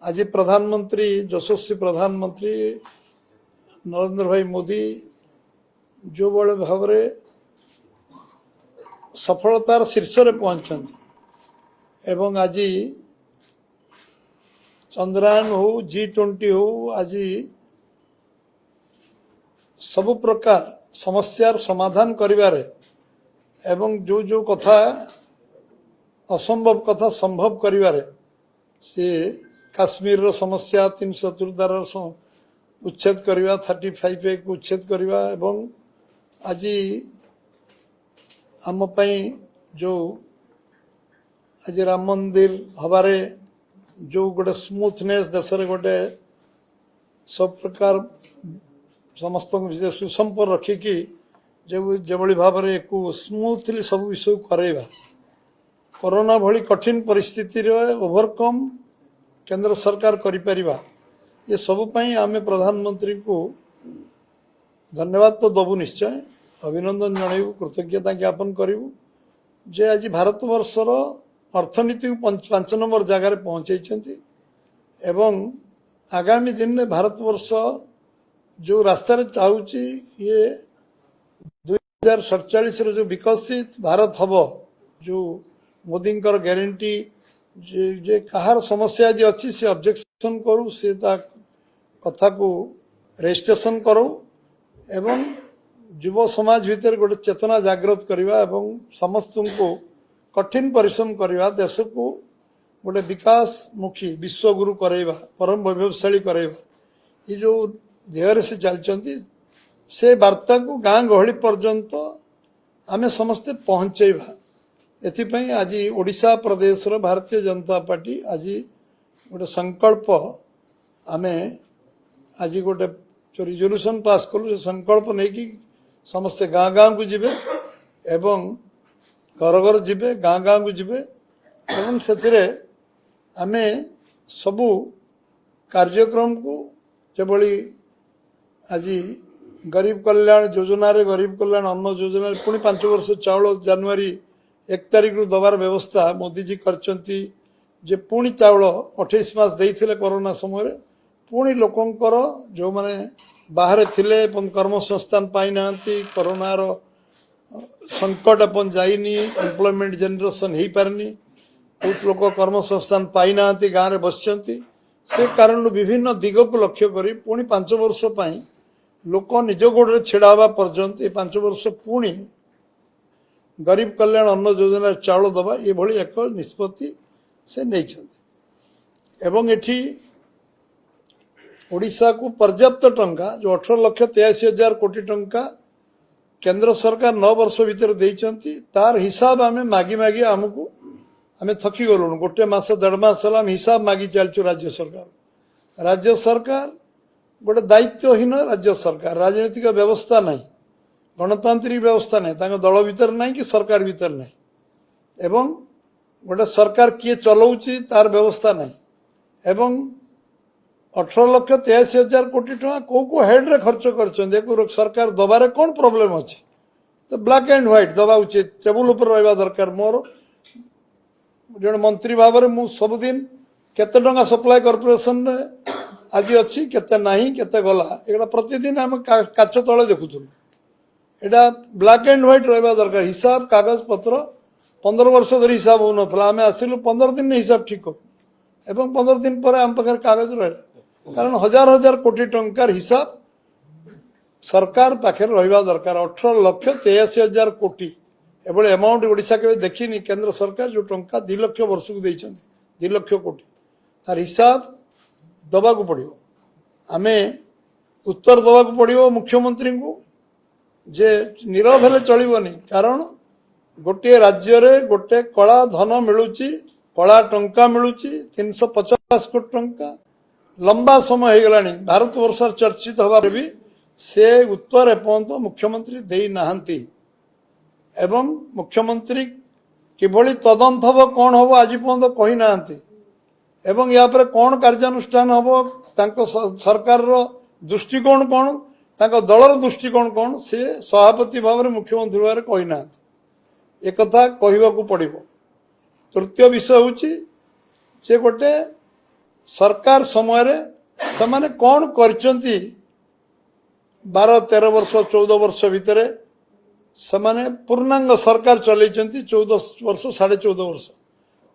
आज प्रधानमंत्री यशस्वी प्रधानमंत्री नरेंद्र भाई मोदी जो बड़े भाव में सफलतार शीर्ष रे पहुंचते एवं आज चंद्रयान हो G20 हो आज सब प्रकार समस्यार समाधान करिवारे एवं जो जो कथा असंभव कथा संभव करिवारे से काश्मीर रो समस्या 370 उच्छेद करवा 35 उच्छेद करवा एवं आज आम जो आज राम मंदिर हबारे जो गोटे स्मूथनेस देश गोटे सब प्रकार समस्त सुसंपर्क रखिकी जो भाव में स्मूथली सब विषय करवा कोरोना भली कठिन परिस्थिति ओवरकम केंद्र सरकार करिपरिबा ये सबुपाई आमे प्रधानमंत्री को धन्यवाद तो दबु निश्चय अभिनंदन जनइबू कृतज्ञता ज्ञापन करूँ जे आज भारत वर्षर अर्थनीति 5 नंबर जगार पहुंचाई एवं आगामी दिन में भारत वर्ष जो रास्ता चाहूँगी ये 2047 जो विकसित भारत हम जो मोदी ग्यारंटी जे कहार समस्या जी अच्छी से ऑब्जेक्शन करू से कथा को रजिस्ट्रेशन करू एवं युव समाज भीतर गोटे चेतना जागृत करवा एवं समस्त को कठिन परिश्रम करवा देश को गोटे विकास मुखी विश्वगुरु करवा परम वैभवशाली करवा ये जो ध्येय से चलती से वार्ता को गाँ गहली पर्यंत आमे समस्ते पहुंचेबा एथिपाई आज ओडिशा प्रदेश रो भारतीय जनता पार्टी आज गोटे संकल्प आमे आज गोटे जो रिजोल्यूशन पास कलु से संकल्प नहीं कि समस्ते गाँ गाँ को जिबे एवं घर घर जिबे गाँ गाँ को जिबे एवं से आमे सबू कार्यक्रम को जबली आज गरीब कल्याण योजना रे गरीब कल्याण अन्न योजना रे पुणी 5 वर्ष चाउल जनवरी 1 तारिख रु दबार व्यवस्था मोदी जी करचंती जे पुणी चाउल 28 मास देइथिले कोरोना समय पुणी लोकंकर जो माने बाहर थिले कर्म संस्थान पाई नांती कोरोना रो संकट अपन जाइनी एम्प्लॉयमेंट जनरेशन ही पारनी बहुत लोक कर्म संस्थान पाई नांती गाँ रे बसचंती से कारण विभिन्न दिग को लक्ष्य करी पुणी 5 वर्ष पई लोक निज गोड़े छिड़ावा पर्यंत 5 वर्ष पुणी गरीब कल्याण अन्न योजना चाउल दबा ये भली एक निष्पत्ति से नहीं एवं एठी ओडिशा को पर्याप्त टंका जो 18,83,000 कोटी टंका केंद्र सरकार 9 वर्ष भीतर देइचंती तार हिसाब आमे मागी मागी हमको आमे थकी गलुन गोटे मास 1.5 मास हम हिसाब मागी चलचु राज्य सरकार गोटे दायित्वहीन राज्य सरकार राजनीतिक व्यवस्था नहीं गणतांत्रिक व्यवस्था नहीं तांको दल भीतर नहीं कि सरकार भीतर नहीं एवं गोटे सरकार किए चलाउची तार व्यवस्था नहीं एवं 18,83,000 कोटी टका को हेड रे खर्च कर सरकार दबारे कौन प्रॉब्लम अच्छे तो ब्लैक एंड व्हाइट दबा उचित टेबुल ऊपर रहा दरकार मोर जन मंत्री भाव में मु सबुदिन केते टंका सप्लाई कॉर्पोरेशन आज अच्छी केते नहीं केते गला एगुड़ा प्रतिदिन आम काच तले देखुलु एटा ब्लैक एंड व्हाइट रहा दरकार हिसाब कागज पत्र 15 वर्ष धरी हिसाब हो नाला आम आसिलु 15 दिन हिसाब ठीक करूँ एवं 15 दिन पर आम पाखे कागज रहा कारण हजार हजार कोटी टंकार हिसाब सरकार पाखे रहा दरकार 18,83,000 कोटी एभली अमाउंट ओडिशा के देखनी केंद्र सरकार जो टंका 2 लाख वर्ष को देइछन 2 लाख कोटी तार हिसाब दबा को पड़ो आमे उत्तर दबा को पड़ो मुख्यमंत्री को जे नीरव हेले चलबनी कारण गोटे राज्य रे गोटे कला धन मिलुची कला टंका मिलुची 350 कोटी टंका लंबा समय हो गलानी भारत वर्ष चर्चित हवा भी से उत्तर एपर्यंत मुख्यमंत्री देई नाहंती एवं मुख्यमंत्री किभली तदंत हम कौन हम आज पर्यंत कही नाहंती एवं या पर कौन कार्यानुष्ठान हम तांको सरकार रो दृष्टिकोण कौन तांको दलर दृष्टिकोण कौन से सभापति भाव में मुख्यमंत्री भाव में कही नाहंती एक कथा कहवा को पड़ो तृतीय विषय हूँ जे गोटे सरकार समय से माने कौन करचंती 12-13 वर्ष 14 वर्ष भितर से पूर्णांग सरकार चलई 14 वर्ष 14.5 वर्ष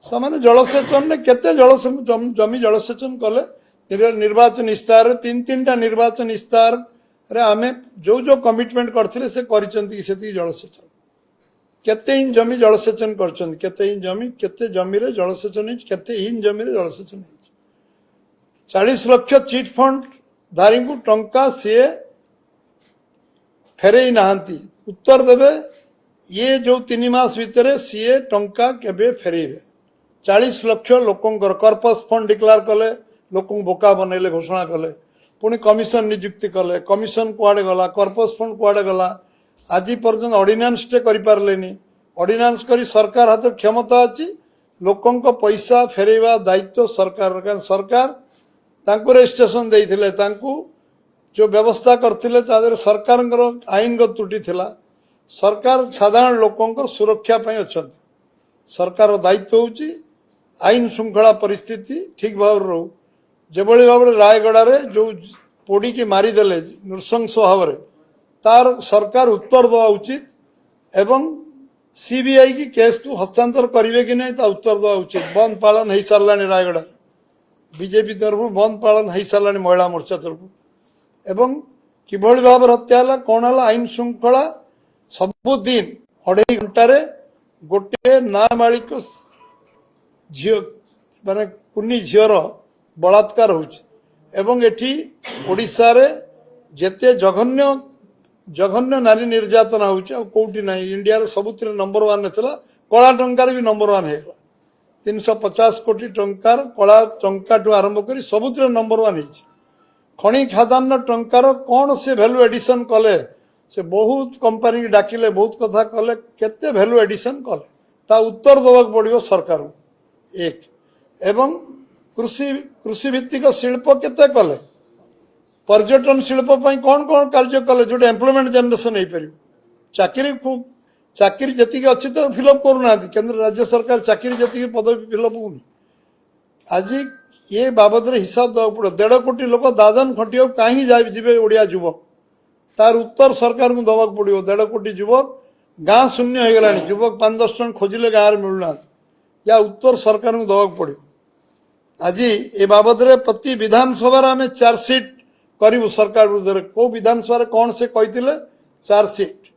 से जलसेचन केते जमी जलसेचन कले निर्वाचन इस्तार 3-3टा निर्वाचन इस्तार रे आमे जो कमिटमेंट करथिले से करिसंती सेती जलसेचन केते इन जमी जलसेचन करचंती केते जमी रे जलसेचन केते इन जमी रे जलसेचन 40 लाख चिट फंड धारी को टंका सी फेरई नहांती उत्तर देवे ये जो 3 मास भितर सीए टंका केबे फेरेबे 40 लाख लोकंकर कर्पस फंड डिक्लेयर कले लोक बोका बनैले घोषणा कले पुणी कमिशन नियुक्ति कले कमिशन कुआडे गला कर्पस फंड कुआडे गला आज पर्यंत ऑर्डिनेंस टे करि पारलेनी ऑर्डिनेंस करी सरकार हाथ क्षमता अछि लोकंक पैसा फेरेबा दायित्व सरकार सरकार तांको रजिस्ट्रेशन देइथिले तांको जो व्यवस्था करथिले तादर सरकार आईनगत त्रुटि थिला सरकार साधारण लोकंक सुरक्षा पई अछंती सरकार दायित्व होची आईन श्रृंखला परिस्थिति ठीक भाव रहू जेभली भाव रायगड़ा जो पोड़ी की मारिदेले नृशंस भाव तार सरकार उत्तर देवा उचित एवं सीबीआई की केस को हस्तांतर करेंगे कि नहीं उत्तर देवा उचित बंद पालन हो सारा रायगड़ा बीजेपी तरफ बंद पालन हो सारा महिला मोर्चा तरफ एवं किभली भाव हत्या है कौन है आईन श्रृंखला सबुदिन 2.5 घंटे गोटे नाबालिक झी माने कुनी झीर बलात्कार होड़िशा रे जेते जघन्य जघन्य नारी निर्यातना होटी ना इंडिया सबुतिर नंबर 1 नेतला कला टंकार भी नंबर 1 हेगला 350 कोटी टंकार कला टंका टू आरंभ करी सबुतिर नंबर 1 हेछि खणी खादान टंकार कौन से वैल्यू एडिशन कले से बहुत कंपनी की डाकिले बहुत कथा कले केते वैल्यू एडिशन कले ता उत्तर देवाक पड़ियो सरकार एक एवं कृषि भित्तिक शिल्प केते कले पर्यटन शिल्प कौन कौन कार्य कले जो एम्प्लॉयमेंट जनरेशन हो पार चाकरी जी अच्छी तो फिलअप करना केंद्र राज्य सरकार चाकरी जी पदवी फिलअप होनी आज ये बाबद हिसाब देवा पड़ो 1.5 कोटी लोक दादन खटिया कहीं जी ओडिया युवक तार उत्तर सरकार को दवाक पड़ो 1.5 कोटी युवक गाँ शून्य हो गला युवक 5-10 जन खोजिले गाँव में मिलूना या उत्तर सरकार को दवाक पड़ो आज ए बाबद प्रति विधानसभा आम चार्जसीट करू सरकार विरुद्ध को विधानसभा कौन से कही चार्जसीट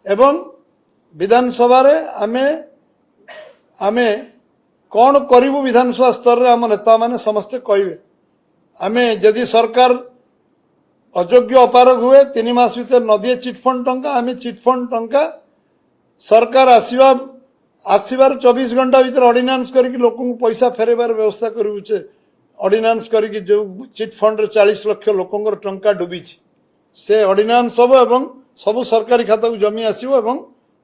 एवं विधानसभा आमे आमे कौन करू विधानसभा स्तर में आम नेता मैंने समस्ते कहे आमे जदि सरकार अयोग्य अपारग हुए 3 मास भीतर नदिए चिटफंड टंका आमे चिटफंड टंका सरकार आसबार 24 घंटा भीतर ऑर्डिनेंस करके लोक पैसा फेरबार व्यवस्था करुचे ऑर्डिनेंस करके जो चिटफंड 40 लाख लोकंर टंका डूबी से ऑर्डिनेंस हम एवं सब सरकारी खाता को जमी आसो एवं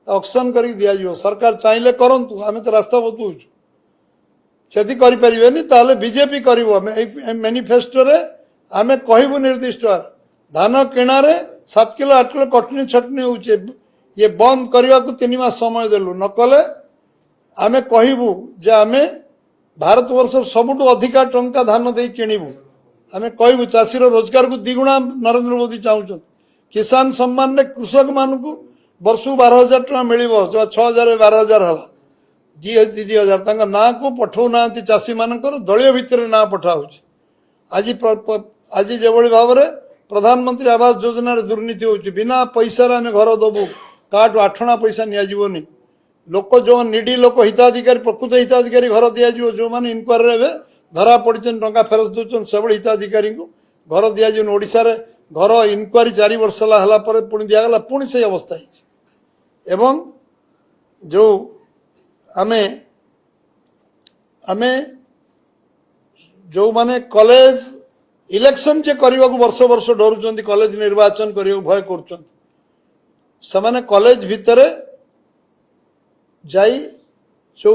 ऑक्शन कर दिज्व सरकार चाहिए करंतु आम तो रास्ता बतौचु से करें बीजेपी कर मैनिफेस्टो रे आम कहबू निर्दिष्ट धान किणार 7 किलो 8 किलो कटनी छटनी हो ये बंद करने को 3 मास समय देलु नकले आमे कहबू जे आमे भारत वर्ष सबुठु अधिका टंका धान दे किणबू आमे कहबू चाषी रोजगार को 2 गुणा नरेंद्र मोदी चाहते किसान सम्मान ने कृषक मान को वर्ष 12,000 टका मिल जो 6,000 12,000 है 2,000 ना को पठाऊना चाषी मान दलीय भितर ना पठाऊ आज आज जो भाव में प्रधानमंत्री आवास योजना दुर्नीति हो बिना पैसा आम घर दबू काटू 8 पैसा निजी लोक जो निडी लोक हिताधिकारी प्रकृत हिताधिकारी घर दिज्व जो मैंने इनक्वारी रे धरा पड़ी टंका फेरत दौरान से हिताधिकारी को घर दिज्व ओडिशा रे घर इनक्वारी 4 वर्ष है पुणी दिगला पुणी से अवस्था एवं जो आमे आमे जो माने कॉलेज इलेक्शन जे करने को वर्ष वर्ष डरुंच कॉलेज निर्वाचन करने भय कर कॉलेज भितर जाई जो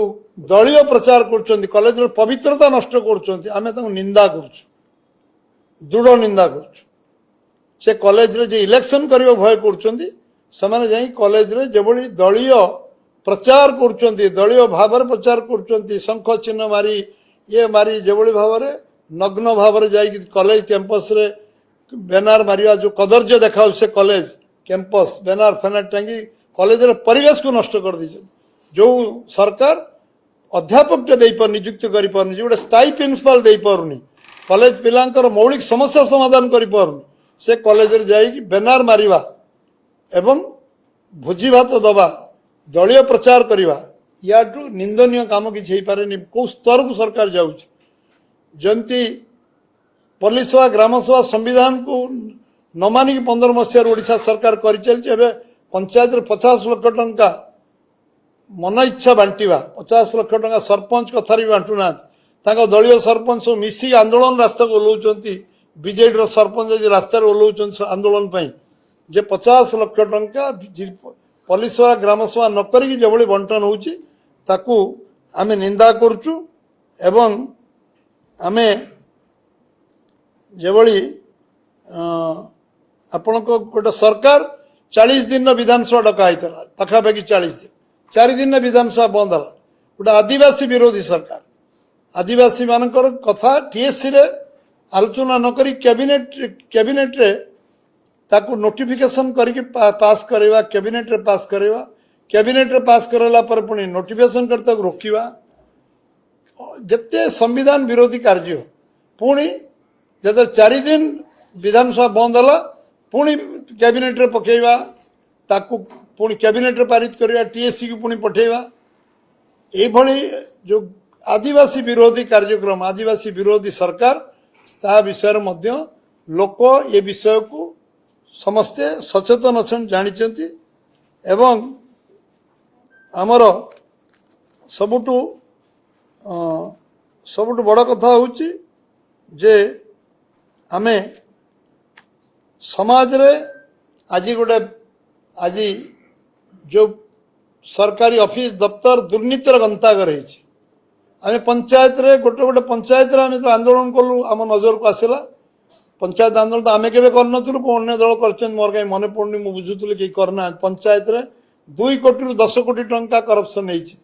दलीय प्रचार कर कॉलेज पवित्रता नष्ट कर निंदा कर दृढ़ निंदा कर कॉलेज रे जे इलेक्शन करने भय कर कॉलेज रे जेभली दलीय प्रचार कर दलीय भाव प्रचार कर शंख चिन्ह मारी ये मारी जेभली भाव में नग्न भाव जाई कॉलेज कैंपस रे बैनर मारिया जो कदर्य देखा से कॉलेज कैंपस बैनर फैनर टांगी कॉलेज रे परिवेश को नष्ट कर दी जो सरकार अध्यापक टे दे पर नियुक्त करि परनी जो स्थायी प्रिंसिपल दे परनी कॉलेज पिलांकर मौलिक समस्या समाधान करि परनी से कॉलेज रे जाई बैनर मारिवा एवं भोजी भात दबा दलीय प्रचार करवा याठू निंदनीय काम किसी हो पारे कौ स्तर को सरकार जाऊँ जमती पुलिस सभा ग्राम सभा संविधान को न मानिक 15 मसीह ओडिशा सरकार कर चलती पंचायत 50 लाख टंका मन इच्छा बांटिवा 50 लाख टंका सरपंच कथा भी बांटुना दलीय सरपंच मिसी आंदोलन रास्ता को ओह्लौंट बीजेडी सरपंच आज रास्ता ओह्लौंट आंदोलन जे 50 लाख टंका पुलिस सभा ग्राम सभा न करी जो बंटन होची ताकू आमे निंदा करचु एवं आमे जेभली आपण को गोटे सरकार 40 दिन विधानसभा डकाई पाखापाखि 40 दिन 4 दिन विधानसभा बंद है गोटे आदिवासी विरोधी सरकार आदिवासी मानकर कथा टीएससी रे आलोचना न करी कैबिनेट रे ताकू नोटिफिकेशन करके पास करवा कैबिनेट रे पास करवा कैबिनेट रे पास करला पर पुणी नोटिफिकेशन करता रोकवा जिते संविधान विरोधी कार्य पुणी जब 4 दिन विधानसभा बंद है पुणी कैबिनेट रे पकेवा ताकू पुणी कैबिनेट रे पारित करवा टीएससी को पुणी पठेवा एभली जो आदिवासी विरोधी कार्यक्रम आदिवासी विरोधी सरकार ता विषय मध्य लोक ये विषय को समस्ते सचेतन अच्छा जानी एवं आमर सबुठु बड़ कथा हूँ जे आमे समाज रे आज गोटे आज जो सरकारी ऑफिस दफ्तर दुर्नीतिर गंतागर है आम पंचायत रे गोटे गोटे पंचायत रे आम आंदोलन कलु आम नजर को आसला पंचायत आंदोलन तो आम के करनथुलु को अन्य दल कर मोर कहीं मन पड़नी मुझे बुझुली कि करना पंचायत रे 2 कोटी रु 10 कोटी टंका करप्शन होती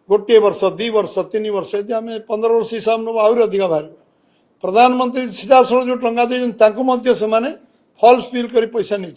गोटे वर्ष 2 वर्ष 3 वर्ष यदि आम 15 वर्ष हिसाब नब आहरी अधिक बाहर प्रधानमंत्री सीधासल जो टंका देते फल्स बिल कर पैसा नहीं